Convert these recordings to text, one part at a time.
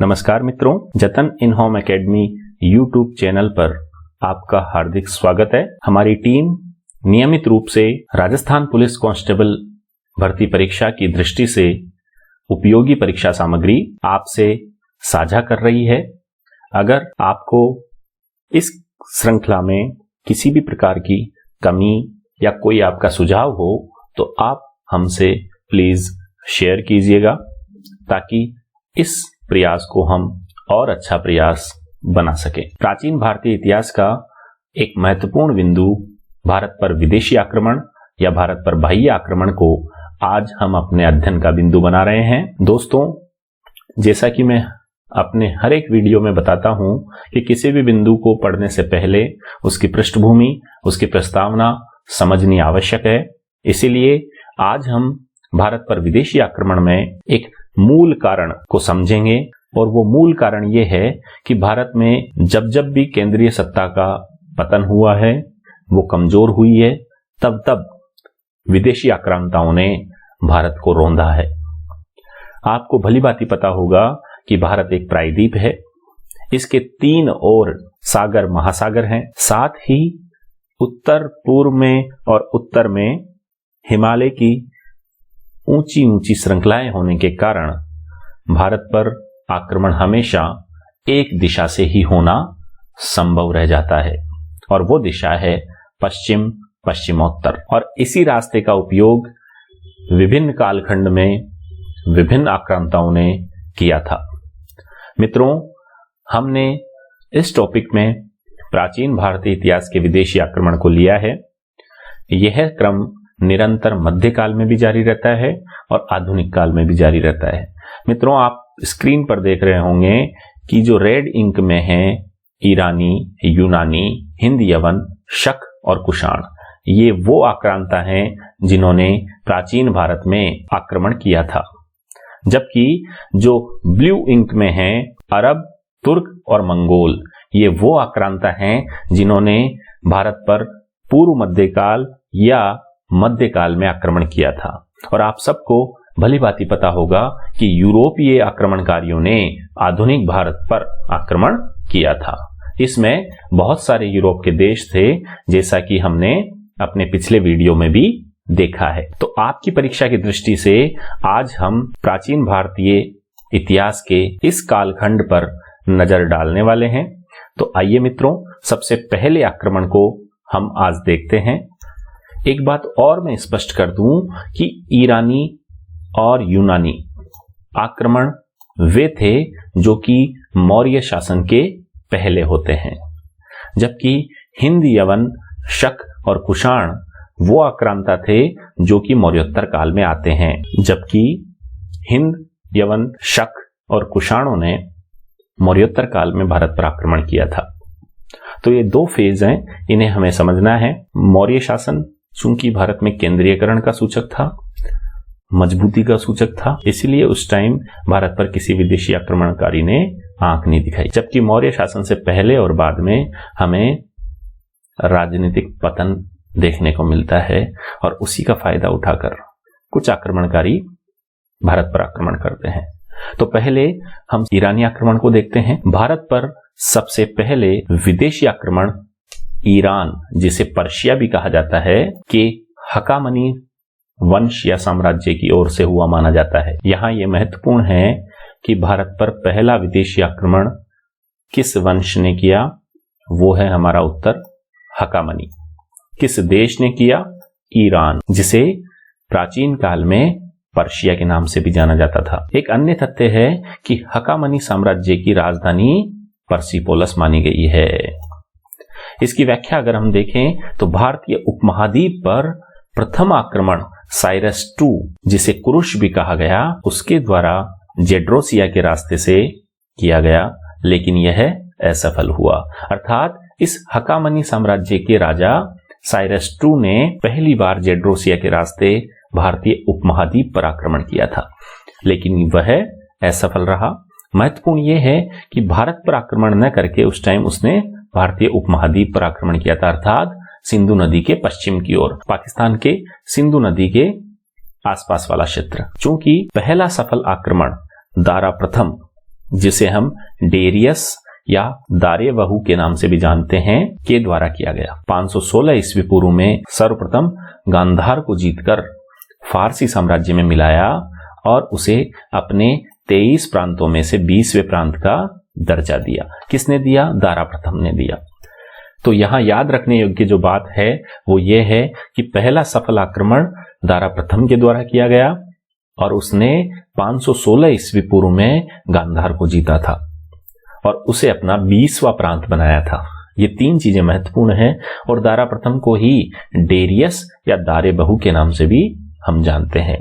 नमस्कार मित्रों, जतन इन होम एकेडमी यूट्यूब चैनल पर आपका हार्दिक स्वागत है। हमारी टीम नियमित रूप से राजस्थान पुलिस कांस्टेबल भर्ती परीक्षा की दृष्टि से उपयोगी परीक्षा सामग्री आपसे साझा कर रही है। अगर आपको इस श्रृंखला में किसी भी प्रकार की कमी या कोई आपका सुझाव हो तो आप हमसे प्लीज शेयर कीजिएगा ताकि इस प्रयास को हम और अच्छा प्रयास बना सके। प्राचीन भारतीय इतिहास का एक महत्वपूर्ण बिंदु भारत पर विदेशी आक्रमण या भारत पर बाह्य आक्रमण को आज हम अपने अध्ययन का बिंदु बना रहे हैं। दोस्तों, जैसा कि मैं अपने हर एक वीडियो में बताता हूं कि किसी भी बिंदु को पढ़ने से पहले उसकी पृष्ठभूमि, उसकी प्रस्तावना समझनी आवश्यक है। इसीलिए आज हम भारत पर विदेशी आक्रमण में एक मूल कारण को समझेंगे और वो मूल कारण ये है कि भारत में जब जब भी केंद्रीय सत्ता का पतन हुआ है, वो कमजोर हुई है, तब तब विदेशी आक्रांताओं ने भारत को रौंदा है। आपको भलीभांति पता होगा कि भारत एक प्रायद्वीप है। इसके 3 ओर सागर महासागर हैं। साथ ही उत्तर पूर्व में और उत्तर में हिमालय की ऊंची ऊंची श्रृंखलाएं होने के कारण भारत पर आक्रमण हमेशा एक दिशा से ही होना संभव रह जाता है और वो दिशा है पश्चिम पश्चिमोत्तर। और इसी रास्ते का उपयोग विभिन्न कालखंड में विभिन्न आक्रांताओं ने किया था। मित्रों, हमने इस टॉपिक में प्राचीन भारतीय इतिहास के विदेशी आक्रमण को लिया है। यह क्रम निरंतर मध्यकाल में भी जारी रहता है और आधुनिक काल में भी जारी रहता है। मित्रों, आप स्क्रीन पर देख रहे होंगे कि जो रेड इंक में है ईरानी, यूनानी, हिंद यवन, शक और कुषाण, ये वो आक्रांता हैं जिन्होंने प्राचीन भारत में आक्रमण किया था। जबकि जो ब्लू इंक में है अरब, तुर्क और मंगोल, ये वो आक्रांता हैं जिन्होंने भारत पर पूर्व मध्यकाल या मध्यकाल में आक्रमण किया था। और आप सबको भलीभांति पता होगा कि यूरोपीय आक्रमणकारियों ने आधुनिक भारत पर आक्रमण किया था। इसमें बहुत सारे यूरोप के देश थे, जैसा कि हमने अपने पिछले वीडियो में भी देखा है। तो आपकी परीक्षा की दृष्टि से आज हम प्राचीन भारतीय इतिहास के इस कालखंड पर नजर डालने वाले हैं। तो आइए मित्रों, सबसे पहले आक्रमण को हम आज देखते हैं। एक बात और मैं स्पष्ट कर दूं कि ईरानी और यूनानी आक्रमण वे थे जो कि मौर्य शासन के पहले होते हैं, जबकि हिंद यवन, शक और कुषाण वो आक्रांता थे जो कि मौर्योत्तर काल में आते हैं। जबकि हिंद यवन, शक और कुषाणों ने मौर्योत्तर काल में भारत पर आक्रमण किया था। तो ये 2 फेज हैं, इन्हें हमें समझना है। मौर्य शासन चूंकि भारत में केंद्रीयकरण का सूचक था, मजबूती का सूचक था, इसलिए उस टाइम भारत पर किसी विदेशी आक्रमणकारी ने आंख नहीं दिखाई। जबकि मौर्य शासन से पहले और बाद में हमें राजनीतिक पतन देखने को मिलता है और उसी का फायदा उठाकर कुछ आक्रमणकारी भारत पर आक्रमण करते हैं। तो पहले हम ईरानी आक्रमण को देखते हैं। भारत पर सबसे पहले विदेशी आक्रमण ईरान, जिसे पर्शिया भी कहा जाता है, के हकामनी वंश या साम्राज्य की ओर से हुआ माना जाता है। यहां यह महत्वपूर्ण है कि भारत पर पहला विदेशी आक्रमण किस वंश ने किया, वो है हमारा उत्तर हकामनी। किस देश ने किया? ईरान, जिसे प्राचीन काल में पर्शिया के नाम से भी जाना जाता था। एक अन्य तथ्य है कि हकामनी साम्राज्य की राजधानी पर्सिपोलिस मानी गई है। इसकी व्याख्या अगर हम देखें तो भारतीय उपमहाद्वीप पर प्रथम आक्रमण साइरस II, जिसे कुरुश भी कहा गया, उसके द्वारा जेड्रोसिया के रास्ते से किया गया, लेकिन यह असफल हुआ। अर्थात इस हकामनी साम्राज्य के राजा साइरस II ने पहली बार जेड्रोसिया के रास्ते भारतीय उपमहाद्वीप पर आक्रमण किया था, लेकिन वह असफल रहा। महत्वपूर्ण यह है कि भारत पर आक्रमण न करके उस टाइम उसने भारतीय उपमहाद्वीप पर आक्रमण किया था, अर्थात सिंधु नदी के पश्चिम की ओर, पाकिस्तान के सिंधु नदी के आसपास वाला क्षेत्र। चूंकि पहला सफल आक्रमण दारा प्रथम जिसे हम डेरियस या दारेवहू के नाम से भी जानते हैं, के द्वारा किया गया। 516 ईस्वी पूर्व में सर्वप्रथम गांधार को जीतकर फारसी साम्राज्य में मिलाया और उसे अपने 23 प्रांतों में से 20वें प्रांत का दर्जा दिया। किसने दिया? दारा प्रथम ने दिया। तो यहां याद रखने योग्य जो बात है वो ये है कि पहला सफल आक्रमण दारा प्रथम के द्वारा किया गया और उसने 516 ईस्वी पूर्व में गांधार को जीता था और उसे अपना 20वां प्रांत बनाया था। ये 3 चीजें महत्वपूर्ण हैं और दारा प्रथम को ही डेरियस या दारेबहू के नाम से भी हम जानते हैं।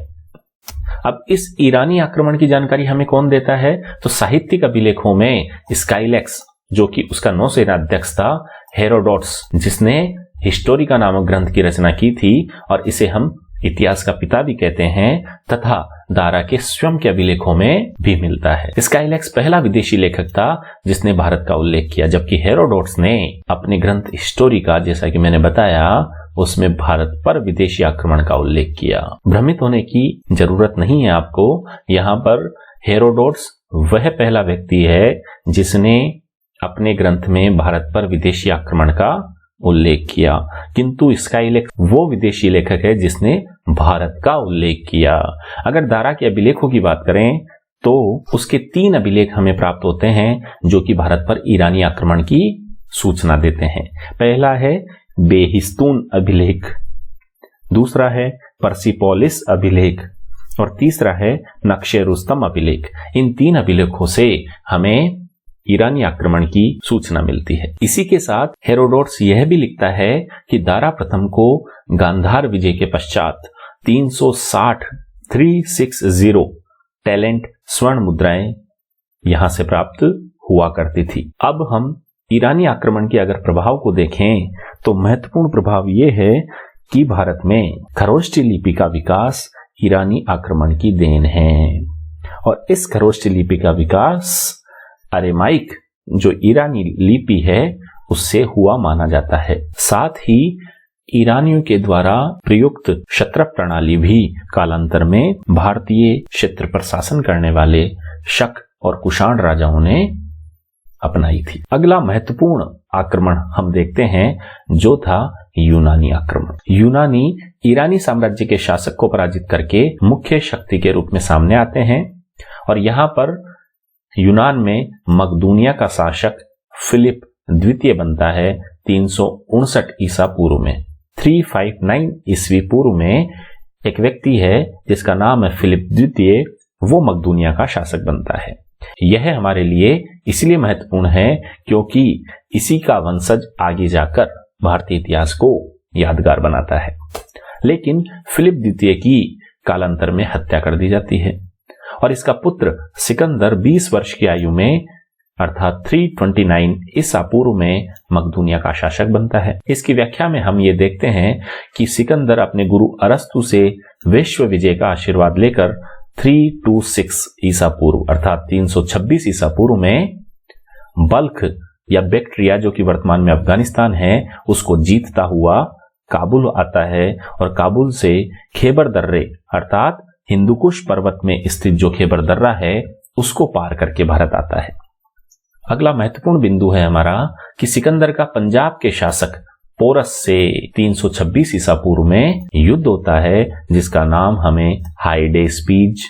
अब इस ईरानी आक्रमण की जानकारी हमें कौन देता है? तो साहित्यिक अभिलेखों में स्काइलैक्स, जो कि उसका नौसेनाध्यक्ष था, हेरोडोटस, जिसने हिस्टोरिका नामक ग्रंथ की रचना की थी और इसे हम इतिहास का पिता भी कहते हैं, तथा दारा के स्वयं के अभिलेखों में भी मिलता है। स्काइलैक्स पहला विदेशी लेखक था जिसने भारत का उल्लेख किया, जबकि हेरोडोटस ने अपने ग्रंथ हिस्टोरिका, जैसा कि मैंने बताया, उसमें भारत पर विदेशी आक्रमण का उल्लेख किया। भ्रमित होने की जरूरत नहीं है आपको। यहाँ पर हेरोडोटस वह पहला व्यक्ति है जिसने अपने ग्रंथ में भारत पर विदेशी आक्रमण का उल्लेख किया, किंतु स्काइलैक्स वो विदेशी लेखक है जिसने भारत का उल्लेख किया। अगर दारा के अभिलेखों की बात करें तो उसके 3 अभिलेख हमें प्राप्त होते हैं जो कि भारत पर ईरानी आक्रमण की सूचना देते हैं। पहला है बेहिस्तून अभिलेख, दूसरा है पर्सिपोलिस अभिलेख और तीसरा है नक्शे रुस्तम अभिलेख। इन 3 अभिलेखों से हमें ईरानी आक्रमण की सूचना मिलती है। इसी के साथ हेरोडोटस यह भी लिखता है कि दारा प्रथम को गांधार विजय के पश्चात 360 टैलेंट स्वर्ण मुद्राएं यहां से प्राप्त हुआ करती थी। अब हम ईरानी आक्रमण के अगर प्रभाव को देखें तो महत्वपूर्ण प्रभाव यह है कि भारत में खरोष्टी लिपि का विकास ईरानी आक्रमण की देन है और इस खरोष्टी लिपि का विकास अरेमाइक जो ईरानी लिपि है उससे हुआ माना जाता है। साथ ही ईरानियों के द्वारा प्रयुक्त शत्रप प्रणाली भी कालांतर में भारतीय क्षेत्र पर शासन करने वाले शक और कुषाण राजाओं ने अपनाई थी। अगला महत्वपूर्ण आक्रमण हम देखते हैं जो था यूनानी आक्रमण। यूनानी ईरानी साम्राज्य के शासक को पराजित करके मुख्य शक्ति के रूप में सामने आते हैं और यहाँ पर यूनान में मकदूनिया का शासक फिलिप द्वितीय बनता है 359 ईसा पूर्व में। 359 ईस्वी पूर्व में एक व्यक्ति है जिसका नाम है फिलिप द्वितीय, वो मकदूनिया का शासक बनता है। यह हमारे लिए इसलिए महत्वपूर्ण है क्योंकि इसी का वंशज आगे जाकर भारतीय इतिहास को यादगार बनाता है। लेकिन फिलिप द्वितीय की कालांतर में हत्या कर दी जाती है और इसका पुत्र सिकंदर 20 वर्ष की आयु में अर्थात 329 ईसा पूर्व में मकदूनिया का शासक बनता है। इसकी व्याख्या में हम ये देखते हैं कि सिकंदर अपने गुरु अरस्तु से विश्व विजय का आशीर्वाद लेकर 326 ईसा पूर्व अर्थात 326 ईसा पूर्व में बल्ख या बैक्ट्रिया जो कि वर्तमान में अफगानिस्तान है उसको जीतता हुआ काबुल आता है और काबुल से खैबर दर्रे अर्थात हिंदुकुश पर्वत में स्थित जो खैबर दर्रा है उसको पार करके भारत आता है। अगला महत्वपूर्ण बिंदु है हमारा कि सिकंदर का पंजाब के शासक पोरस से 326 ईसा पूर्व में युद्ध होता है जिसका नाम हमें हाइडेस्पीज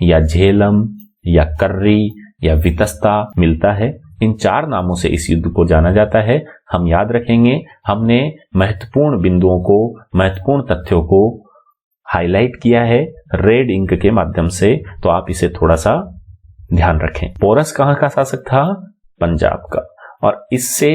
या झेलम या कर्री या वितस्ता मिलता है। इन 4 नामों से इस युद्ध को जाना जाता है। हम याद रखेंगे, हमने महत्वपूर्ण बिंदुओं को, महत्वपूर्ण तथ्यों को हाईलाइट किया है रेड इंक के माध्यम से, तो आप इसे थोड़ा सा ध्यान रखें। पोरस कहां का शासक था? पंजाब का। और इससे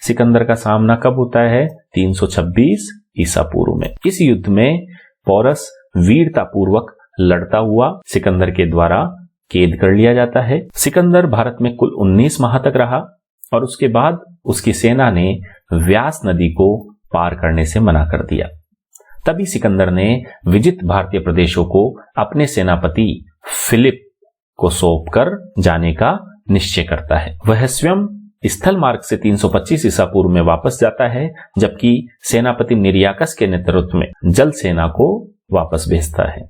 सिकंदर का सामना कब होता है? 326 ईसा पूर्व में। इस युद्ध में पोरस वीरता पूर्वक लड़ता हुआ सिकंदर के द्वारा कैद कर लिया जाता है। सिकंदर भारत में कुल 19 माह तक रहा और उसके बाद उसकी सेना ने व्यास नदी को पार करने से मना कर दिया। तभी सिकंदर ने विजित भारतीय प्रदेशों को अपने सेनापति फिलिप को सौंपकर जाने का निश्चय करता है। वह स्वयं स्थल मार्ग से 325 ईसा पूर्व में वापस जाता है, जबकि सेनापति निर्याकस के नेतृत्व में जल सेना को वापस भेजता है।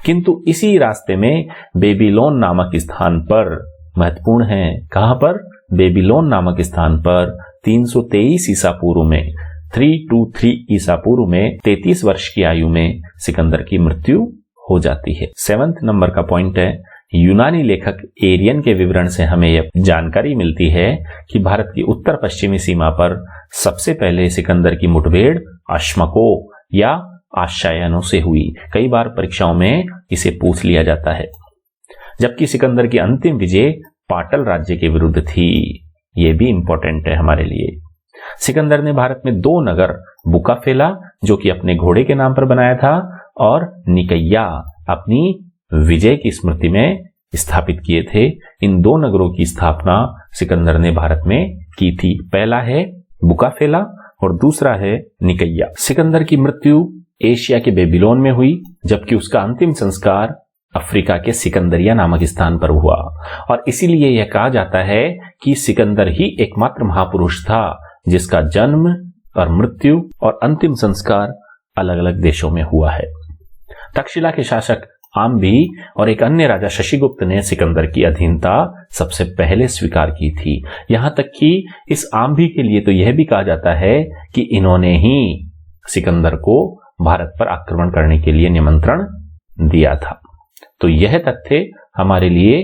किंतु इसी रास्ते में बेबीलोन नामक स्थान पर महत्वपूर्ण हैं। कहां पर? बेबीलोन नामक स्थान पर 323 ईसा पूर्व में 323 ईसा पूर्व में 33 वर्ष की आयु में सिकंदर की मृत्यु हो जाती है। 7वें नंबर का पॉइंट है, यूनानी लेखक एरियन के विवरण से हमें यह जानकारी मिलती है कि भारत की उत्तर पश्चिमी सीमा पर सबसे पहले सिकंदर की मुठभेड़ अश्मको या आशायनों से हुई। कई बार परीक्षाओं में इसे पूछ लिया जाता है। जबकि सिकंदर की अंतिम विजय पाटल राज्य के विरुद्ध थी। यह भी इंपॉर्टेंट है हमारे लिए। सिकंदर ने भारत में 2 नगर, बुकाफेला जो कि अपने घोड़े के नाम पर बनाया था और निकैया अपनी विजय की स्मृति में स्थापित किए थे। इन 2 नगरों की स्थापना सिकंदर ने भारत में की थी। पहला है बुकाफेला और दूसरा है निकैया। सिकंदर की मृत्यु एशिया के बेबीलोन में हुई, जबकि उसका अंतिम संस्कार अफ्रीका के सिकंदरिया नामक स्थान पर हुआ। और इसीलिए यह कहा जाता है कि सिकंदर ही एकमात्र महापुरुष था जिसका जन्म और मृत्यु और अंतिम संस्कार अलग अलग देशों में हुआ है। तक्षशिला के शासक आम्भी और एक अन्य राजा शशिगुप्त ने सिकंदर की अधीनता सबसे पहले स्वीकार की थी। यहां तक कि इस आम्भी के लिए तो यह भी कहा जाता है कि इन्होंने ही सिकंदर को भारत पर आक्रमण करने के लिए निमंत्रण दिया था। तो यह तथ्य हमारे लिए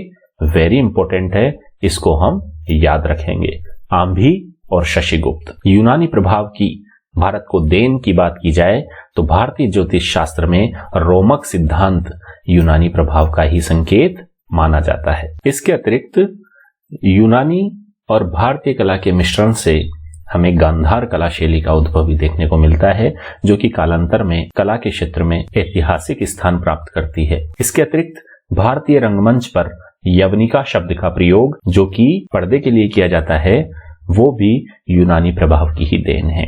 वेरी इंपॉर्टेंट है, इसको हम याद रखेंगे। आम्भी और शशिगुप्त। यूनानी प्रभाव की भारत को देन की बात की जाए तो भारतीय ज्योतिष शास्त्र में रोमक सिद्धांत यूनानी प्रभाव का ही संकेत माना जाता है। इसके अतिरिक्त यूनानी और भारतीय कला के मिश्रण से हमें गांधार कला शैली का उद्भव भी देखने को मिलता है, जो कि कालांतर में कला के क्षेत्र में ऐतिहासिक स्थान प्राप्त करती है। इसके अतिरिक्त भारतीय रंगमंच पर यवनिका शब्द का प्रयोग जो कि पर्दे के लिए किया जाता है, वो भी यूनानी प्रभाव की ही देन है।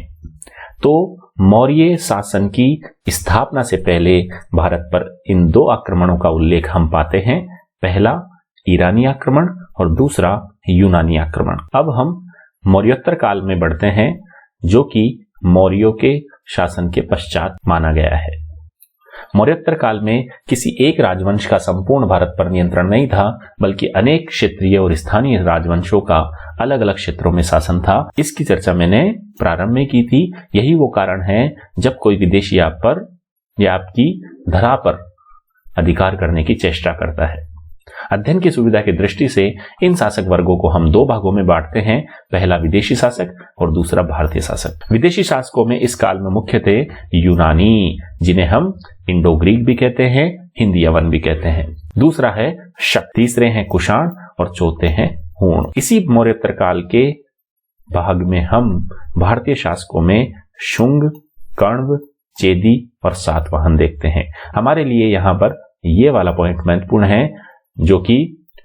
तो मौर्य शासन की स्थापना से पहले भारत पर इन 2 आक्रमणों का उल्लेख हम पाते हैं। पहला ईरानी आक्रमण और दूसरा यूनानी आक्रमण। अब हम मौर्योत्तर काल में बढ़ते हैं, जो कि मौर्यों के शासन के पश्चात माना गया है। मौर्योत्तर काल में किसी एक राजवंश का संपूर्ण भारत पर नियंत्रण नहीं था, बल्कि अनेक क्षेत्रीय और स्थानीय राजवंशों का अलग अलग क्षेत्रों में शासन था। इसकी चर्चा मैंने प्रारंभ में की थी। यही वो कारण है जब कोई विदेशी आप पर या आपकी धरा पर अधिकार करने की चेष्टा करता है। अध्ययन की सुविधा की दृष्टि से इन शासक वर्गों को हम 2 भागों में बांटते हैं। पहला विदेशी शासक और दूसरा भारतीय शासक। विदेशी शासकों में इस काल में मुख्य थे यूनानी, जिन्हें हम इंडो ग्रीक भी कहते हैं, हिंदी यवन भी कहते हैं। दूसरा है शक, तीसरे हैं कुषाण और चौथे हैं हूण। इसी मौर्योत्तर काल के भाग में हम भारतीय शासकों में शुंग, कण्व, चेदी और सातवाहन देखते हैं। हमारे लिए यहाँ पर ये वाला पॉइंट महत्वपूर्ण है, जो कि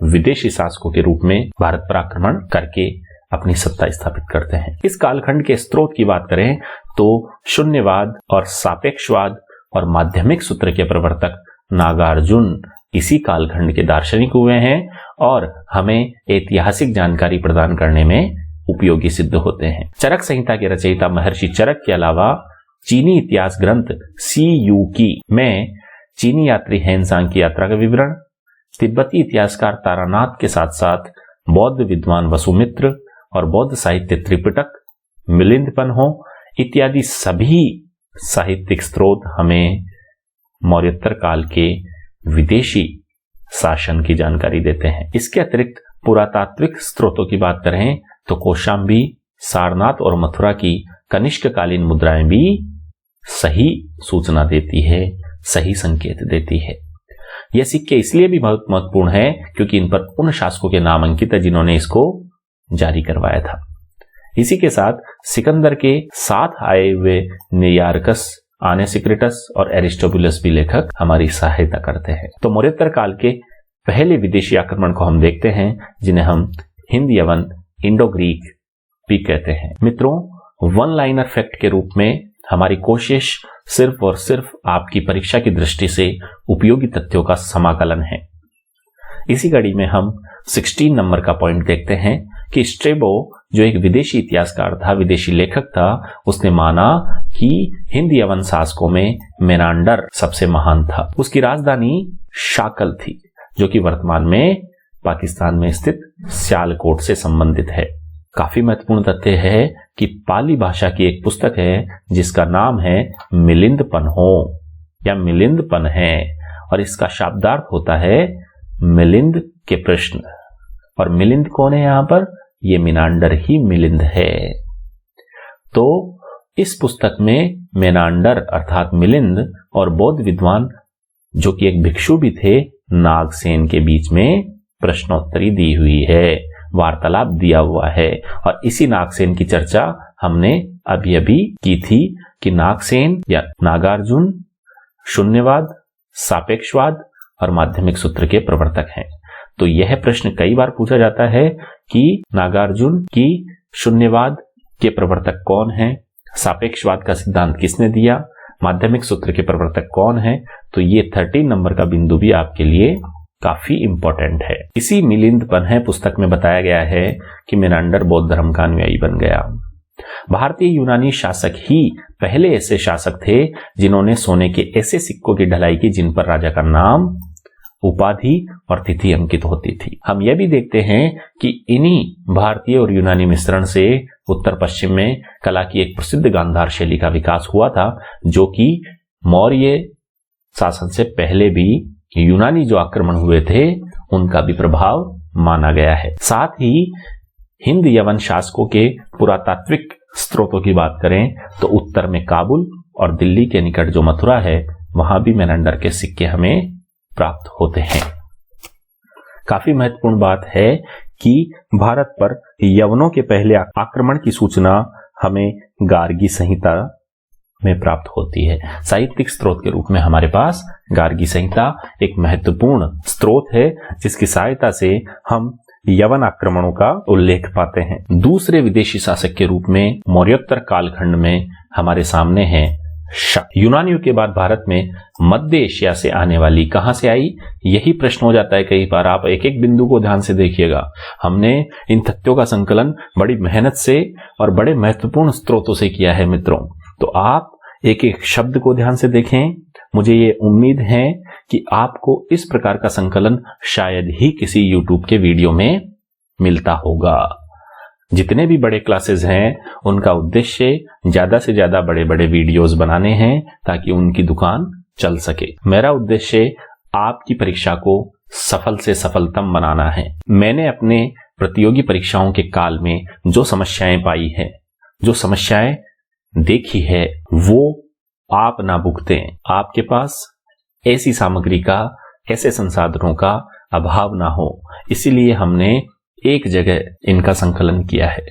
विदेशी शासकों के रूप में भारत पर आक्रमण करके अपनी सत्ता स्थापित करते हैं। इस कालखंड के स्रोत की बात करें तो शून्यवाद और सापेक्षवाद और माध्यमिक सूत्र के प्रवर्तक नागार्जुन इसी कालखंड के दार्शनिक हुए हैं और हमें ऐतिहासिक जानकारी प्रदान करने में उपयोगी सिद्ध होते हैं। चरक संहिता के रचयिता महर्षि चरक के अलावा चीनी इतिहास ग्रंथ सी यू की में चीनी यात्री हेनसांग की यात्रा का विवरण, तिब्बती इतिहासकार तारानाथ के साथ साथ बौद्ध विद्वान वसुमित्र और बौद्ध साहित्य त्रिपिटक, मिलिंदपन्हो इत्यादि सभी साहित्यिक स्रोत हमें मौर्योत्तर काल के विदेशी शासन की जानकारी देते हैं। इसके अतिरिक्त पुरातात्विक स्रोतों की बात करें तो कौशाम्बी, सारनाथ और मथुरा की कनिष्ककालीन मुद्राएं भी सही सूचना देती है, सही संकेत देती है। यह सिक्के इसलिए भी बहुत महत्वपूर्ण है क्योंकि इन पर उन शासकों के नाम अंकित है जिन्होंने इसको जारी करवाया था। इसी के साथ सिकंदर के साथ आए हुए नियार्कस, आनेसिक्रिटस और एरिस्टोबुलस भी लेखक हमारी सहायता करते हैं। तो मौर्योत्तर काल के पहले विदेशी आक्रमण को हम देखते हैं, जिन्हें हम हिंद यवन, इंडो ग्रीक भी कहते हैं। मित्रों, वन लाइनर फैक्ट के रूप में हमारी कोशिश सिर्फ और सिर्फ आपकी परीक्षा की दृष्टि से उपयोगी तथ्यों का समाकलन है। इसी कड़ी में हम 16 नंबर का पॉइंट देखते हैं कि स्ट्रेबो जो एक विदेशी इतिहासकार था, विदेशी लेखक था, उसने माना कि हिंद यवन शासकों में मेनांडर सबसे महान था। उसकी राजधानी शाकल थी, जो कि वर्तमान में पाकिस्तान में स्थित सियालकोट से संबंधित है। काफी महत्वपूर्ण तथ्य है कि पाली भाषा की एक पुस्तक है जिसका नाम है मिलिंद पन्हो या मिलिंद पन है, और इसका शाब्दार्थ होता है मिलिंद के प्रश्न। और मिलिंद कौन है यहाँ पर? ये मेनांडर ही मिलिंद है। तो इस पुस्तक में मेनांडर अर्थात मिलिंद और बौद्ध विद्वान जो कि एक भिक्षु भी थे नागसेन के बीच में प्रश्नोत्तरी दी हुई है, वार्तालाप दिया हुआ है। और इसी नागसेन की चर्चा हमने अभी अभी की थी कि नागसेन या नागार्जुन शून्यवाद, सापेक्षवाद और माध्यमिक सूत्र के प्रवर्तक हैं। तो यह प्रश्न कई बार पूछा जाता है कि नागार्जुन की शून्यवाद के प्रवर्तक कौन है, सापेक्षवाद का सिद्धांत किसने दिया, माध्यमिक सूत्र के प्रवर्तक कौन है। तो ये 13 नंबर का बिंदु भी आपके लिए काफी इंपॉर्टेंट है। इसी मिलिंद पन्हे पुस्तक में बताया गया है कि मेनांडर बौद्ध धर्म का अनुयायी बन गया। भारतीय यूनानी शासक ही पहले ऐसे शासक थे जिन्होंने सोने के ऐसे सिक्कों की ढलाई की जिन पर राजा का नाम, उपाधि और तिथि अंकित होती थी। हम यह भी देखते हैं कि इन्हीं भारतीय और यूनानी मिश्रण से उत्तर पश्चिम में कला की एक प्रसिद्ध गांधार शैली का विकास हुआ था, जो कि मौर्य शासन से पहले भी यूनानी जो आक्रमण हुए थे उनका भी प्रभाव माना गया है। साथ ही हिंद यवन शासकों के पुरातात्विक स्रोतों की बात करें तो उत्तर में काबुल और दिल्ली के निकट जो मथुरा है वहां भी मेनांडर के सिक्के हमें प्राप्त होते हैं। काफी महत्वपूर्ण बात है कि भारत पर यवनों के पहले आक्रमण की सूचना हमें गार्गी संहिता में प्राप्त होती है। साहित्यिक स्रोत के रूप में हमारे पास गार्गी संहिता एक महत्वपूर्ण स्रोत है जिसकी सहायता से हम यवन आक्रमणों का उल्लेख पाते हैं। दूसरे विदेशी शासक के रूप में मौर्योत्तर कालखंड में हमारे सामने है शक। यूनानियों के बाद भारत में मध्य एशिया से आने वाली कहां से आई, यही प्रश्न हो जाता है कई बार। आप एक एक बिंदु को ध्यान से देखिएगा। हमने इन तथ्यों का संकलन बड़ी मेहनत से और बड़े महत्वपूर्ण स्रोतों से किया है मित्रों। तो आप एक एक शब्द को ध्यान से देखें। मुझे ये उम्मीद है कि आपको इस प्रकार का संकलन शायद ही किसी YouTube के वीडियो में मिलता होगा। जितने भी बड़े क्लासेस हैं उनका उद्देश्य ज्यादा से ज्यादा बड़े बड़े वीडियोस बनाने हैं ताकि उनकी दुकान चल सके। मेरा उद्देश्य आपकी परीक्षा को सफल से सफलतम बनाना है। मैंने अपने प्रतियोगी परीक्षाओं के काल में जो समस्याएं पाई है, जो समस्याएं देखी है, वो आप ना भुगतें। आपके पास ऐसी सामग्री का, ऐसे संसाधनों का अभाव ना हो, इसीलिए हमने एक जगह इनका संकलन किया है।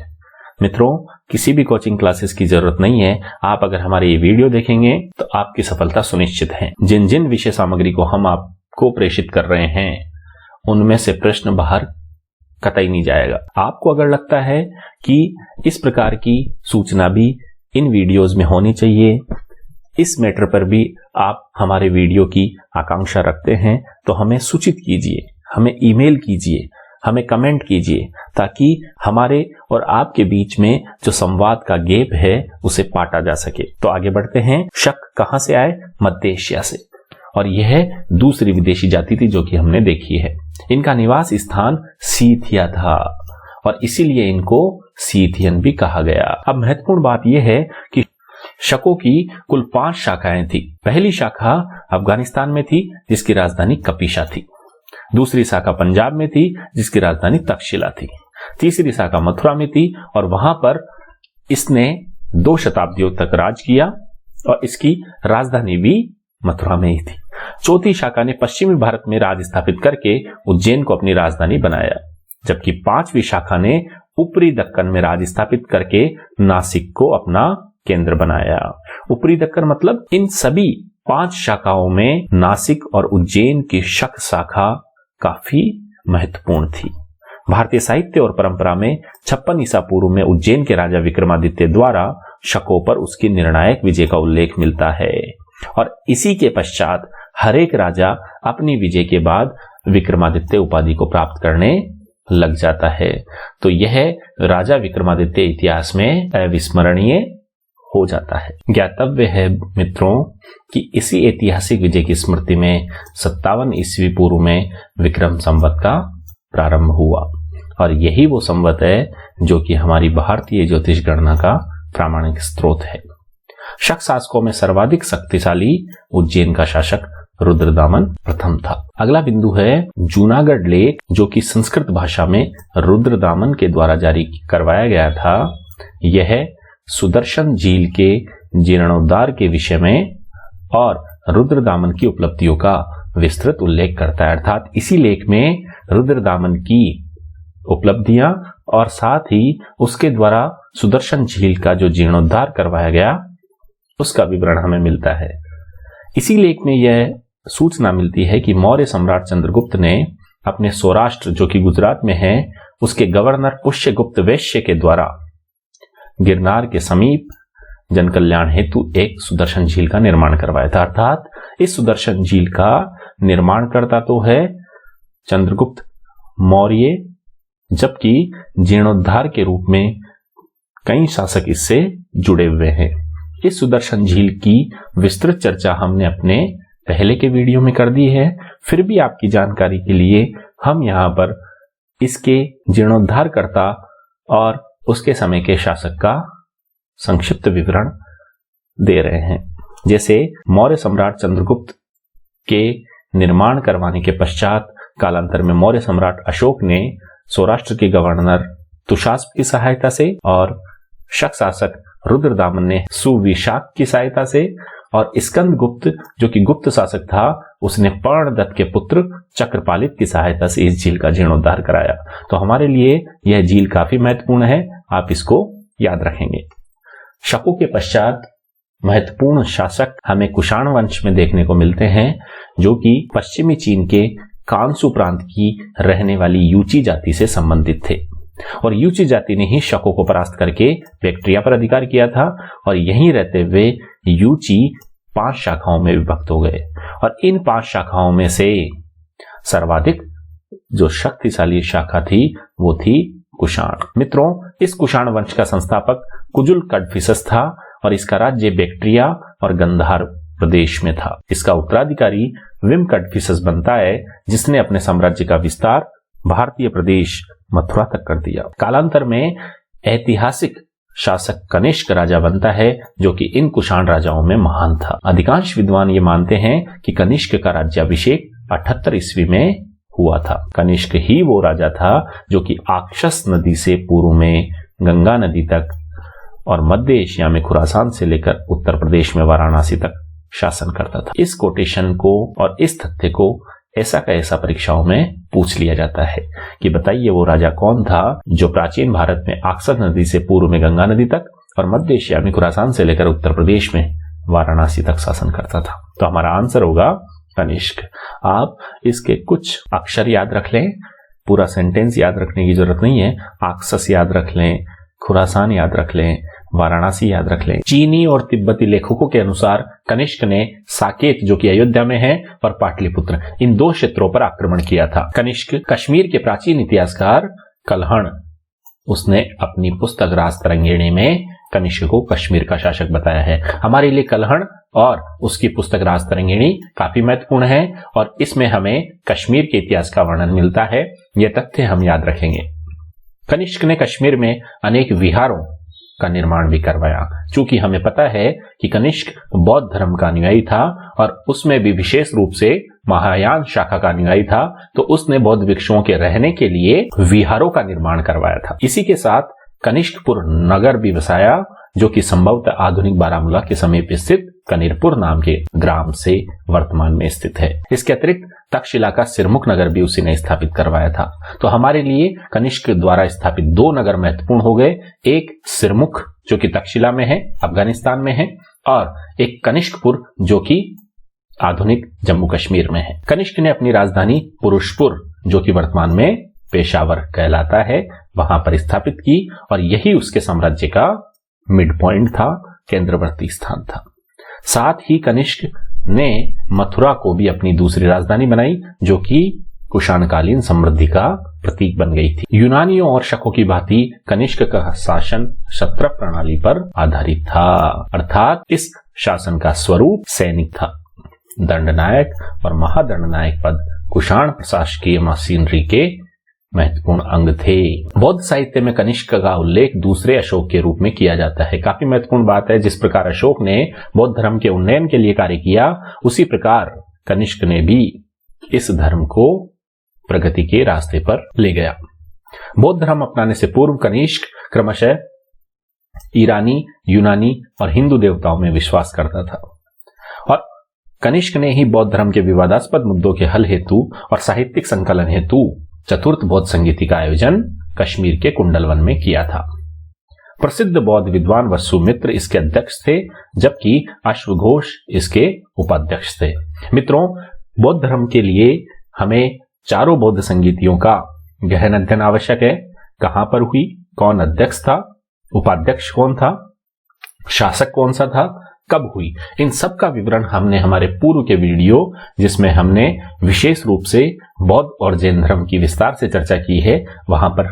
मित्रों, किसी भी कोचिंग क्लासेस की जरूरत नहीं है। आप अगर हमारे ये वीडियो देखेंगे तो आपकी सफलता सुनिश्चित है। जिन जिन विषय सामग्री को हम आपको प्रेषित कर रहे हैं उनमें से प्रश्न बाहर कतई नहीं जाएगा। आपको अगर लगता है कि इस प्रकार की सूचना भी इन वीडियोस में होनी चाहिए, इस मैटर पर भी आप हमारे वीडियो की आकांक्षा रखते हैं, तो हमें सूचित कीजिए, हमें ईमेल कीजिए, हमें कमेंट कीजिए, ताकि हमारे और आपके बीच में जो संवाद का गैप है उसे पाटा जा सके। तो आगे बढ़ते हैं। शक कहां से आए? मध्य एशिया से। और यह दूसरी विदेशी जाति थी जो कि हमने देखी है। इनका निवास स्थान सीथिया था और इसीलिए इनको सीथियन भी कहा गया। अब महत्वपूर्ण बात यह है कि शकों की कुल 5 शाखाएं थी। पहली शाखा अफगानिस्तान में थी जिसकी राजधानी कपिशा थी। दूसरी शाखा पंजाब में थी जिसकी राजधानी तक्षशिला थी। तीसरी शाखा मथुरा में थी और वहां पर इसने 2 शताब्दियों तक राज किया और इसकी राजधानी भी मथुरा में ही थी। चौथी शाखा ने पश्चिमी भारत में राज स्थापित करके उज्जैन को अपनी राजधानी बनाया, जबकि 5वीं शाखा ने ऊपरी दक्कन में राज स्थापित करके नासिक को अपना केंद्र बनाया। ऊपरी दक्कन मतलब इन सभी 5 शाखाओं में नासिक और उज्जैन की शक शाखा काफी महत्वपूर्ण थी। भारतीय साहित्य और परंपरा में 56 ईसा पूर्व में उज्जैन के राजा विक्रमादित्य द्वारा शकों पर उसकी निर्णायक विजय का उल्लेख मिलता है और इसी के पश्चात हर एक राजा अपनी विजय के बाद विक्रमादित्य उपाधि को प्राप्त करने लग जाता है। तो यह राजा विक्रमादित्य इतिहास में अविस्मरणीय हो जाता है। ज्ञातव्य है मित्रों कि इसी ऐतिहासिक विजय की स्मृति में 57 ईस्वी पूर्व में विक्रम संवत का प्रारंभ हुआ। और यही वो संवत है जो कि हमारी भारतीय ज्योतिष गणना का प्रामाणिक स्रोत है। शक शासकों में सर्वाधिक शक्तिशाली उज्जैन का शासक रुद्रदामन प्रथम था। अगला बिंदु है जूनागढ़ लेख, जो कि संस्कृत भाषा में रुद्रदामन के द्वारा जारी करवाया गया था। यह सुदर्शन झील के जीर्णोद्धार के विषय में और रुद्रदामन की उपलब्धियों का विस्तृत उल्लेख करता है। अर्थात इसी लेख में रुद्रदामन की उपलब्धियां और साथ ही उसके द्वारा सुदर्शन झील का जो जीर्णोद्धार करवाया गया उसका विवरण हमें मिलता है। इसी लेख में यह सूचना मिलती है कि मौर्य सम्राट चंद्रगुप्त ने अपने सौराष्ट्र, जो कि गुजरात में है, उसके गवर्नर पुष्यगुप्त वैश्य के द्वारा गिरनार के समीप जनकल्याण हेतु एक सुदर्शन झील का निर्माण करवाया था। अर्थात इस सुदर्शन झील का निर्माण करता तो है चंद्रगुप्त मौर्य, जबकि जीर्णोद्धार के रूप में कई शासक इससे जुड़े हुए हैं। इस सुदर्शन झील की विस्तृत चर्चा हमने अपने पहले के वीडियो में कर दी है। फिर भी आपकी जानकारी के लिए हम यहाँ पर इसके जीर्णोद्धारकर्ता और उसके समय के शासक का संक्षिप्त विवरण दे रहे हैं। जैसे मौर्य सम्राट चंद्रगुप्त के निर्माण करवाने के पश्चात कालांतर में मौर्य सम्राट अशोक ने सौराष्ट्र के गवर्नर तुषास्प की सहायता से और शक शासक रुद्रदामन ने सुविशाख की सहायता से और स्कंद गुप्त, जो कि गुप्त शासक था, उसने पर्णदत्त के पुत्र चक्रपालित की सहायता से इस झील का जीर्णोद्धार कराया। तो हमारे लिए यह झील काफी महत्वपूर्ण है, आप इसको याद रखेंगे। शकों के पश्चात महत्वपूर्ण शासक हमें कुषाण वंश में देखने को मिलते हैं, जो कि पश्चिमी चीन के कांसू प्रांत की रहने वाली यूची जाति से संबंधित थे। और यूची जाति ने ही शकों को परास्त करके बैक्ट्रिया पर अधिकार किया था और यहीं रहते हुए यूची 5 शाखाओं में विभक्त हो गए। और इन 5 शाखाओं में से सर्वाधिक जो शक्तिशाली शाखा थी वो थी कुषाण। मित्रों, इस कुषाण वंश का संस्थापक कुजुल कडफिसस था और इसका राज्य बैक्ट्रिया और गंधार प्रदेश में था। इसका उत्तराधिकारी विम कडफिसस बनता है, जिसने अपने साम्राज्य का विस्तार भारतीय प्रदेश मथुरा तक कर दिया। कालांतर में ऐतिहासिक शासक कनिष्क राजा बनता है, जो कि इन कुषाण राजाओं में महान था। अधिकांश विद्वान ये मानते हैं कि कनिष्क का राज्याभिषेक 78 ईस्वी में हुआ था। कनिष्क ही वो राजा था जो कि आक्षस नदी से पूर्व में गंगा नदी तक और मध्य एशिया में खुरासान से लेकर उत्तर प्रदेश में वाराणसी तक शासन करता था। इस कोटेशन को और इस तथ्य को ऐसा का ऐसा परीक्षाओं में पूछ लिया जाता है कि बताइए वो राजा कौन था जो प्राचीन भारत में आक्सर नदी से पूर्व में गंगा नदी तक और मध्य एशिया में खुरासान से लेकर उत्तर प्रदेश में वाराणसी तक शासन करता था। तो हमारा आंसर होगा कनिष्क। आप इसके कुछ अक्षर याद रख लें, पूरा सेंटेंस याद रखने की जरूरत नहीं है। आक्सस याद रख लें, खुरासान याद रख लें, वाराणसी याद रख लें। चीनी और तिब्बती लेखकों के अनुसार कनिष्क ने साकेत, जो कि अयोध्या में है, और पाटलिपुत्र, इन 2 क्षेत्रों पर आक्रमण किया था। कनिष्क कश्मीर के प्राचीन इतिहासकार कल्हण, उसने अपनी पुस्तक राजतरंगिणी में कनिष्क को कश्मीर का शासक बताया है। हमारे लिए कल्हण और उसकी पुस्तक राजतरंगिणी काफी महत्वपूर्ण है और इसमें हमें कश्मीर के इतिहास का वर्णन मिलता है। यह तथ्य हम याद रखेंगे। कनिष्क ने कश्मीर में अनेक विहारों का निर्माण भी करवाया। चूंकि हमें पता है कि कनिष्क बौद्ध धर्म का अनुयायी था और उसमें भी विशेष रूप से महायान शाखा का अनुयायी था, तो उसने बौद्ध भिक्षुओं के रहने के लिए विहारों का निर्माण करवाया था। इसी के साथ कनिष्कपुर नगर भी बसाया, जो कि संभवतः आधुनिक बारामूला के समीप स्थित कनीरपुर नाम के ग्राम से वर्तमान में स्थित है। इसके अतिरिक्त तक्षशिला का सिरमुख नगर भी उसी ने स्थापित करवाया था। तो हमारे लिए कनिष्क द्वारा स्थापित 2 नगर महत्वपूर्ण हो गए। एक सिरमुख, जो कि तक्षशिला में है, अफगानिस्तान में है, और एक कनिष्कपुर, जो कि आधुनिक जम्मू कश्मीर में है। कनिष्क ने अपनी राजधानी पुरुषपुर, जो कि वर्तमान में पेशावर कहलाता है, वहां पर स्थापित की और यही उसके साम्राज्य का मिड पॉइंट था, केंद्रवर्ती स्थान था। साथ ही कनिष्क ने मथुरा को भी अपनी दूसरी राजधानी बनाई, जो कि कुषाणकालीन समृद्धि का प्रतीक बन गई थी। यूनानियों और शकों की भांति कनिष्क का शासन क्षत्र प्रणाली पर आधारित था, अर्थात इस शासन का स्वरूप सैनिक था। दंडनायक और महादंडनायक पद कुषाण प्रशासकीय मशीनरी के महत्वपूर्ण अंग थे। बौद्ध साहित्य में कनिष्क का उल्लेख दूसरे अशोक के रूप में किया जाता है। काफी महत्वपूर्ण बात है, जिस प्रकार अशोक ने बौद्ध धर्म के उन्नयन के लिए कार्य किया, उसी प्रकार कनिष्क ने भी इस धर्म को प्रगति के रास्ते पर ले गया। बौद्ध धर्म अपनाने से पूर्व कनिष्क क्रमशः ईरानी, यूनानी और हिंदू देवताओं में विश्वास करता था और कनिष्क ने ही बौद्ध धर्म के विवादास्पद मुद्दों के हल हेतु और साहित्यिक संकलन हेतु चतुर्थ बौद्ध संगीति का आयोजन कश्मीर के कुंडलवन में किया था। प्रसिद्ध बौद्ध विद्वान वसुमित्र इसके अध्यक्ष थे, जबकि अश्वघोष इसके उपाध्यक्ष थे। मित्रों, बौद्ध धर्म के लिए हमें चारों बौद्ध संगीतियों का गहन अध्ययन आवश्यक है। कहां पर हुई, कौन अध्यक्ष था, उपाध्यक्ष कौन था, शासक कौन सा था, कब हुई, इन सब का विवरण हमने हमारे पूर्व के वीडियो, जिसमें हमने विशेष रूप से बौद्ध और जैन धर्म की विस्तार से चर्चा की है, वहां पर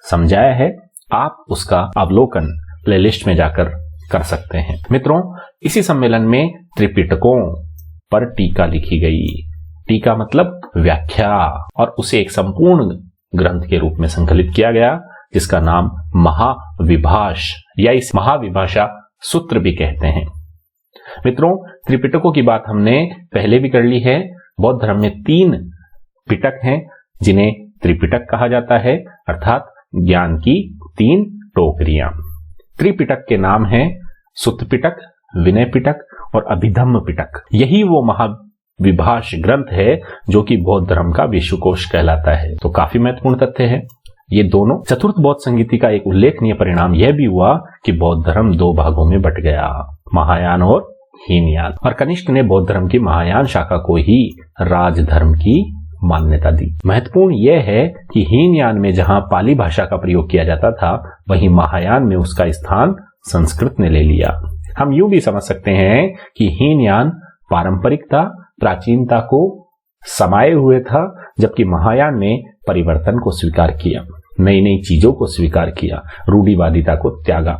समझाया है। आप उसका अवलोकन प्लेलिस्ट में जाकर कर सकते हैं। मित्रों, इसी सम्मेलन में त्रिपिटकों पर टीका लिखी गई। टीका मतलब व्याख्या, और उसे एक संपूर्ण ग्रंथ के रूप में संकलित किया गया, जिसका नाम महाविभाष या इस महाविभाषा सूत्र भी कहते हैं। मित्रों, त्रिपिटकों की बात हमने पहले भी कर ली है। बौद्ध धर्म में 3 पिटक हैं, जिन्हें त्रिपिटक कहा जाता है, अर्थात ज्ञान की 3 टोकरियां। त्रिपिटक के नाम हैं सुत्त पिटक, विनय पिटक और अभिधम्म पिटक। यही वो महाविभाष ग्रंथ है जो कि बौद्ध धर्म का विश्वकोश कहलाता है। तो काफी महत्वपूर्ण तथ्य है ये दोनों। चतुर्थ बौद्ध संगीति का एक उल्लेखनीय परिणाम यह भी हुआ कि बौद्ध धर्म 2 भागों में बट गया, महायान और हीनयान, और कनिष्क ने बौद्ध धर्म की महायान शाखा को ही राजधर्म की मान्यता दी। महत्वपूर्ण यह है कि हीनयान में जहां पाली भाषा का प्रयोग किया जाता था, वहीं महायान में उसका स्थान संस्कृत ने ले लिया। हम यूं भी समझ सकते हैं कि हीनयान पारंपरिकता, प्राचीनता को समाये हुए था, जबकि महायान ने परिवर्तन को स्वीकार किया, नई नई चीजों को स्वीकार किया, रूढ़िवादिता को त्यागा।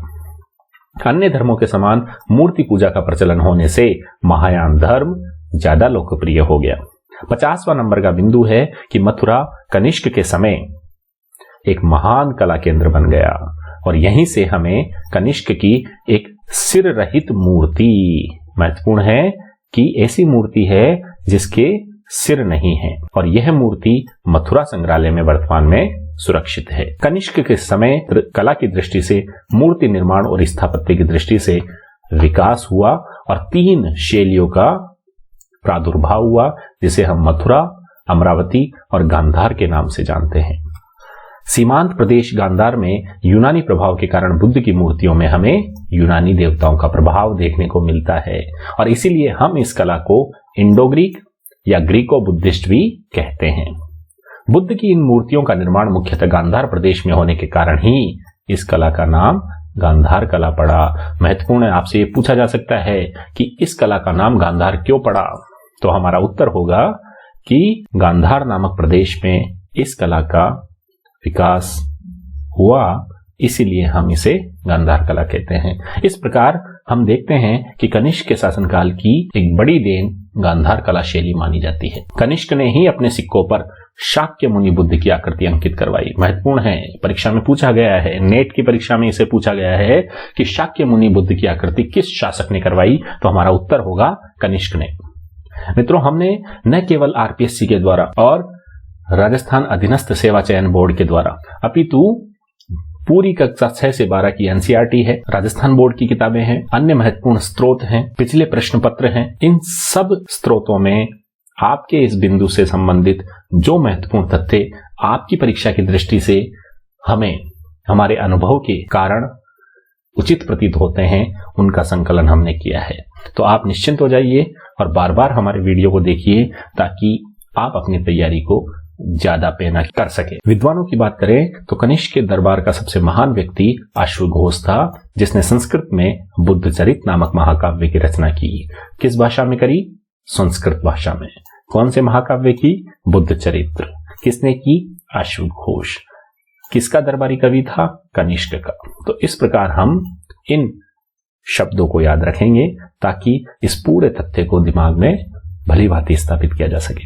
अन्य धर्मों के समान मूर्ति पूजा का प्रचलन होने से महायान धर्म ज्यादा लोकप्रिय हो गया। 50वां नंबर का बिंदु है कि मथुरा कनिष्क के समय एक महान कला केंद्र बन गया, और यहीं से हमें कनिष्क की एक सिर रहित मूर्ति, महत्वपूर्ण है कि ऐसी मूर्ति है जिसके सिर नहीं है, और यह मूर्ति मथुरा संग्रहालय में वर्तमान में सुरक्षित है। कनिष्क के समय कला की दृष्टि से, मूर्ति निर्माण और स्थापत्य की दृष्टि से विकास हुआ और 3 शैलियों का प्रादुर्भाव हुआ, जिसे हम मथुरा, अमरावती और गांधार के नाम से जानते हैं। सीमांत प्रदेश गांधार में यूनानी प्रभाव के कारण बुद्ध की मूर्तियों में हमें यूनानी देवताओं का प्रभाव देखने को मिलता है, और इसीलिए हम इस कला को इंडो ग्रीक या ग्रीको बुद्धिस्ट भी कहते हैं। बुद्ध की इन मूर्तियों का निर्माण मुख्यतः गांधार प्रदेश में होने के कारण ही इस कला का नाम गांधार कला पड़ा। महत्वपूर्ण है, आपसे ये पूछा जा सकता है कि इस कला का नाम गांधार क्यों पड़ा, तो हमारा उत्तर होगा कि गांधार नामक प्रदेश में इस कला का विकास हुआ, इसीलिए हम इसे गांधार कला कहते हैं। इस प्रकार हम देखते हैं कि कनिष्क के शासनकाल की एक बड़ी देन गांधार कला शैली मानी जाती है। कनिष्क ने ही अपने सिक्कों पर शाक्य मुनि बुद्ध की आकृति अंकित करवाई। महत्वपूर्ण है, परीक्षा में पूछा गया है, नेट की परीक्षा में इसे पूछा गया है कि शाक्य मुनि बुद्ध की आकृति किस शासक ने करवाई, तो हमारा उत्तर होगा कनिष्क ने। मित्रों, हमने न केवल आरपीएससी के द्वारा और राजस्थान अधीनस्थ सेवा चयन बोर्ड के द्वारा, अपितु पूरी कक्षा 6 से 12 की एनसीईआरटी है, राजस्थान बोर्ड की किताबें हैं, अन्य महत्वपूर्ण स्रोत हैं, पिछले प्रश्न पत्र हैं, इन सब स्रोतों में आपके इस बिंदु से संबंधित जो महत्वपूर्ण तथ्य आपकी परीक्षा की दृष्टि से हमें हमारे अनुभव के कारण उचित प्रतीत होते हैं, उनका संकलन हमने किया है। तो आप निश्चिंत हो जाइए और बार बार हमारे वीडियो को देखिए, ताकि आप अपनी तैयारी को ज्यादा पेना कर सके। विद्वानों की बात करें तो कनिष्क के दरबार का सबसे महान व्यक्ति अश्वघोष था, जिसने संस्कृत में बुद्ध चरित नामक महाकाव्य की रचना की। किस भाषा में करी? संस्कृत भाषा में। कौन से महाकाव्य की? बुद्ध चरित्र। किसने की? अश्वघोष। किसका दरबारी कवि था? कनिष्क का। तो इस प्रकार हम इन शब्दों को याद रखेंगे ताकि इस पूरे तथ्य को दिमाग में भली भांति स्थापित किया जा सके।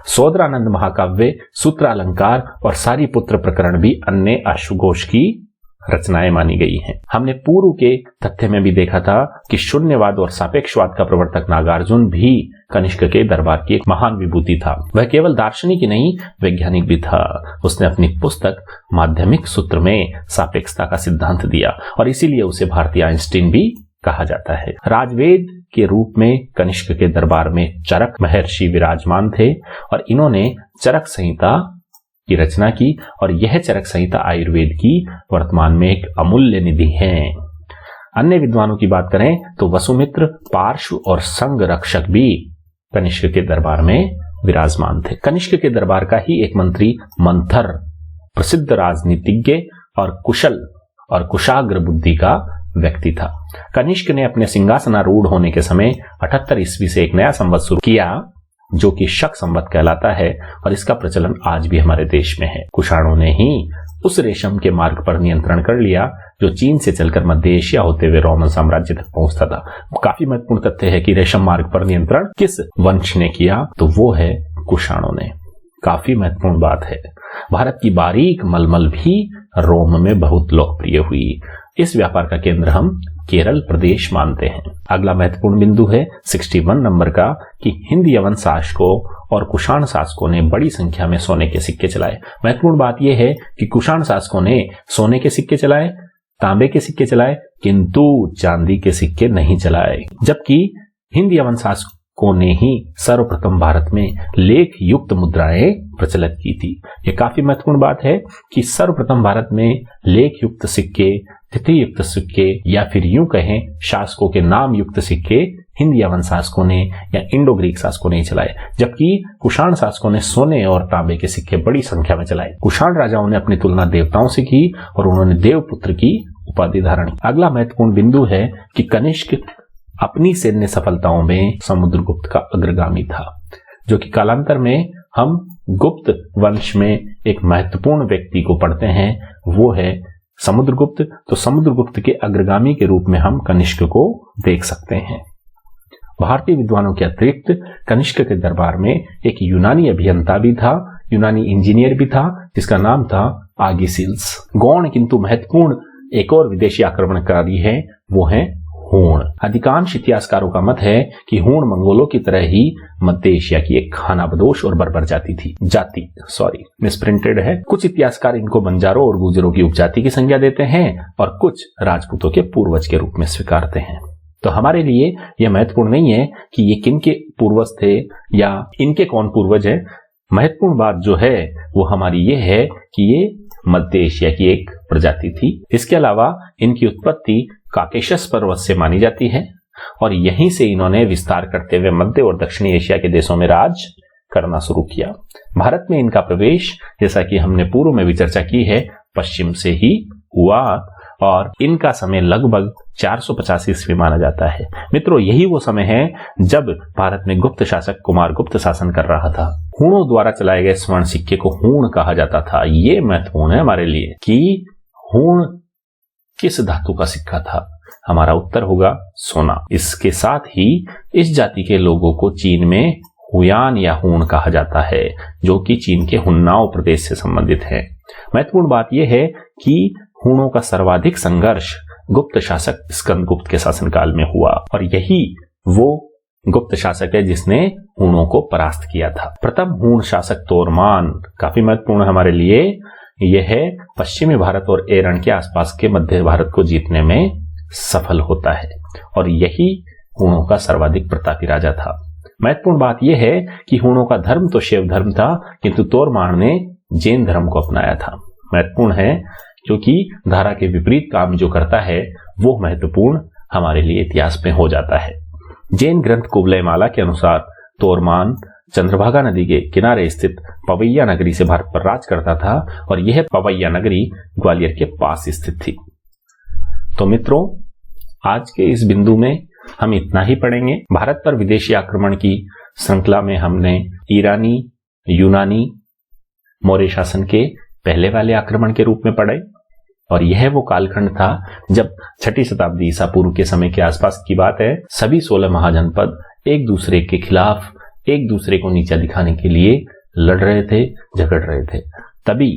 सौदरानंद महाकाव्य, सूत्रालंकार और सारीपुत्र प्रकरण भी अन्य अश्वघोष की रचनाएं मानी गई हैं। हमने पूर्व के तथ्य में भी देखा था कि शून्यवाद और सापेक्षवाद का प्रवर्तक नागार्जुन भी कनिष्क के दरबार की एक महान विभूति था। वह केवल दार्शनिक ही नहीं, वैज्ञानिक भी था। उसने अपनी पुस्तक माध्यमिक सूत्र में सापेक्षता का सिद्धांत दिया और इसीलिए उसे भारतीय आइंस्टीन भी कहा जाता है। राजवेद के रूप में कनिष्क के दरबार में चरक महर्षि विराजमान थे और इन्होंने चरक संहिता की रचना की और यह चरक संहिता आयुर्वेद की वर्तमान में एक अमूल्य निधि है। अन्य विद्वानों की बात करें तो वसुमित्र, पार्श्व और संग रक्षक भी कनिष्क के दरबार में विराजमान थे। कनिष्क के दरबार का ही एक मंत्री मंथर प्रसिद्ध राजनीतिज्ञ और कुशल और कुशाग्र बुद्धि का व्यक्ति था। कनिष्क ने अपने सिंहासनारूढ़ होने के समय 78 ईस्वी से एक नया संवत शुरू किया जो कि शक संवत कहलाता है और इसका प्रचलन आज भी हमारे देश में है। कुषाणों ने ही उस रेशम के मार्ग पर नियंत्रण कर लिया जो चीन से चलकर मध्य एशिया होते हुए रोमन साम्राज्य तक पहुंचता था। काफी महत्वपूर्ण तथ्य है कि रेशम मार्ग पर नियंत्रण किस वंश ने किया, तो वो है कुषाणों ने। काफी महत्वपूर्ण बात है। भारत की बारीक मलमल भी रोम में बहुत लोकप्रिय हुई। इस व्यापार का केंद्र हम केरल प्रदेश मानते हैं। अगला महत्वपूर्ण बिंदु है 61 नंबर का कि हिंद यवन शासकों और कुषाण शासकों ने बड़ी संख्या में सोने के सिक्के चलाए। महत्वपूर्ण बात यह है कि कुषाण शासकों ने सोने के सिक्के चलाए, तांबे के सिक्के चलाए, किंतु चांदी के सिक्के नहीं चलाए, जबकि हिंद यवन शासकों ने ही सर्वप्रथम भारत में लेख युक्त मुद्राएं प्रचलित की थी। यह काफी महत्वपूर्ण बात है कि सर्वप्रथम भारत में लेख युक्त सिक्के, तिथि युक्त सिक्के या फिर यूं कहें शासकों के नाम युक्त सिक्के हिंद यवन शासकों ने या इंडो ग्रीक शासकों ने चलाए, जबकि कुषाण शासकों ने सोने और तांबे के सिक्के बड़ी संख्या में चलाए। कुषाण राजाओं ने अपनी तुलना देवताओं से की और उन्होंने देवपुत्र की उपाधि धारण की। अगला महत्वपूर्ण बिंदु है कि कनिष्क अपनी सैन्य सफलताओं में समुद्रगुप्त का अग्रगामी था, जो कि कालांतर में हम गुप्त वंश में एक महत्वपूर्ण व्यक्ति को पढ़ते हैं, वो है समुद्रगुप्त। तो समुद्रगुप्त के अग्रगामी के रूप में हम कनिष्क को देख सकते हैं। भारतीय विद्वानों के अतिरिक्त कनिष्क के दरबार में एक यूनानी अभियंता भी था, यूनानी इंजीनियर भी था, जिसका नाम था आगिसिल्स। गौण किंतु महत्वपूर्ण एक और विदेशी आक्रमणकारी है, वो है हूण। अधिकांश इतिहासकारों का मत है कि हूण मंगोलों की तरह ही मध्य एशिया की एक खानाबदोश और बर्बर मिसप्रिंटेड है। कुछ इतिहासकार इनको बंजारों और गुजरों की उपजाति की संज्ञा देते हैं और कुछ राजपूतों के पूर्वज के रूप में स्वीकारते हैं। तो हमारे लिए यह महत्वपूर्ण नहीं है कि ये किन के पूर्वज थे या इनके कौन पूर्वज है। महत्वपूर्ण बात जो है वो हमारी ये है कि ये मध्य एशिया की एक प्रजाति थी। इसके अलावा इनकी उत्पत्ति काकेशस पर्वत से मानी जाती है और यहीं से इन्होंने विस्तार करते हुए मध्य और दक्षिणी एशिया के देशों में राज करना शुरू किया। भारत में इनका प्रवेश, जैसा कि हमने पूर्व में भी चर्चा की है, पश्चिम से ही हुआ और इनका समय लगभग 450 ईस्वी माना जाता है। मित्रों, यही वो समय है जब भारत में गुप्त शासक कुमारगुप्त शासन कर रहा था। हूणों द्वारा चलाए गए स्वर्ण सिक्के को हूण कहा जाता था। ये महत्वपूर्ण है हमारे लिए कि हूण किस धातु का सिक्का था। हमारा उत्तर होगा सोना। इसके साथ ही इस जाति के लोगों को चीन में हुयान या हूण कहा जाता है, जो कि चीन के हुन्नाओ प्रदेश से संबंधित है। महत्वपूर्ण बात यह है कि हूणों का सर्वाधिक संघर्ष गुप्त शासक स्कंदगुप्त के शासनकाल में हुआ और यही वो गुप्त शासक है जिसने हूणों को परास्त किया था। प्रथम हूण शासक तोरमान काफी महत्वपूर्ण हमारे लिए। यह है पश्चिमी भारत और एरण के आसपास के मध्य भारत को जीतने में सफल होता है और यही हूणों का सर्वाधिक प्रतापी राजा था। महत्वपूर्ण बात यह है कि हूणों का धर्म तो शैव धर्म था, किंतु तोरमान ने जैन धर्म को अपनाया था। महत्वपूर्ण है क्योंकि धारा के विपरीत काम जो करता है वो महत्वपूर्ण हमारे लिए इतिहास में हो जाता है। जैन ग्रंथ कुवलयमाला के अनुसार तोरमान चंद्रभागा नदी के किनारे स्थित पवैया नगरी से भारत पर राज करता था और यह पवैया नगरी ग्वालियर के पास स्थित थी। तो मित्रों, आज के इस बिंदु में हम इतना ही पढ़ेंगे। भारत पर विदेशी आक्रमण की श्रृंखला में हमने ईरानी, यूनानी, मौर्य शासन के पहले वाले आक्रमण के रूप में पढ़े और यह वो कालखंड था जब 6ठी शताब्दी ईसा पूर्व के समय के आसपास की बात है। सभी 16 महाजनपद एक दूसरे के खिलाफ एक दूसरे को नीचा दिखाने के लिए लड़ रहे थे, झगड़ रहे थे। तभी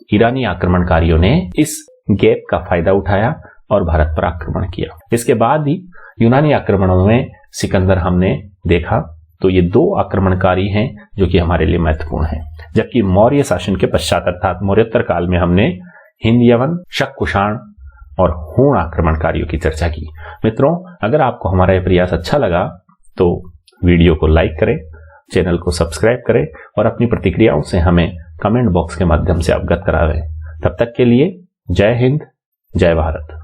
ईरानी आक्रमणकारियों ने इस गैप का फायदा उठाया और भारत पर आक्रमण किया। इसके बाद ही यूनानी आक्रमणों में सिकंदर हमने देखा, तो ये 2 आक्रमणकारी हैं जो कि हमारे लिए महत्वपूर्ण हैं। जबकि मौर्य शासन के पश्चात अर्थात मौर्योत्तर काल में हमने हिंद यवन, शक कुषाण और हूण आक्रमणकारियों की चर्चा की। मित्रों, अगर आपको हमारा यह प्रयास अच्छा लगा तो वीडियो को लाइक करें, चैनल को सब्सक्राइब करें और अपनी प्रतिक्रियाओं से हमें कमेंट बॉक्स के माध्यम से अवगत करावें। तब तक के लिए जय हिंद, जय भारत।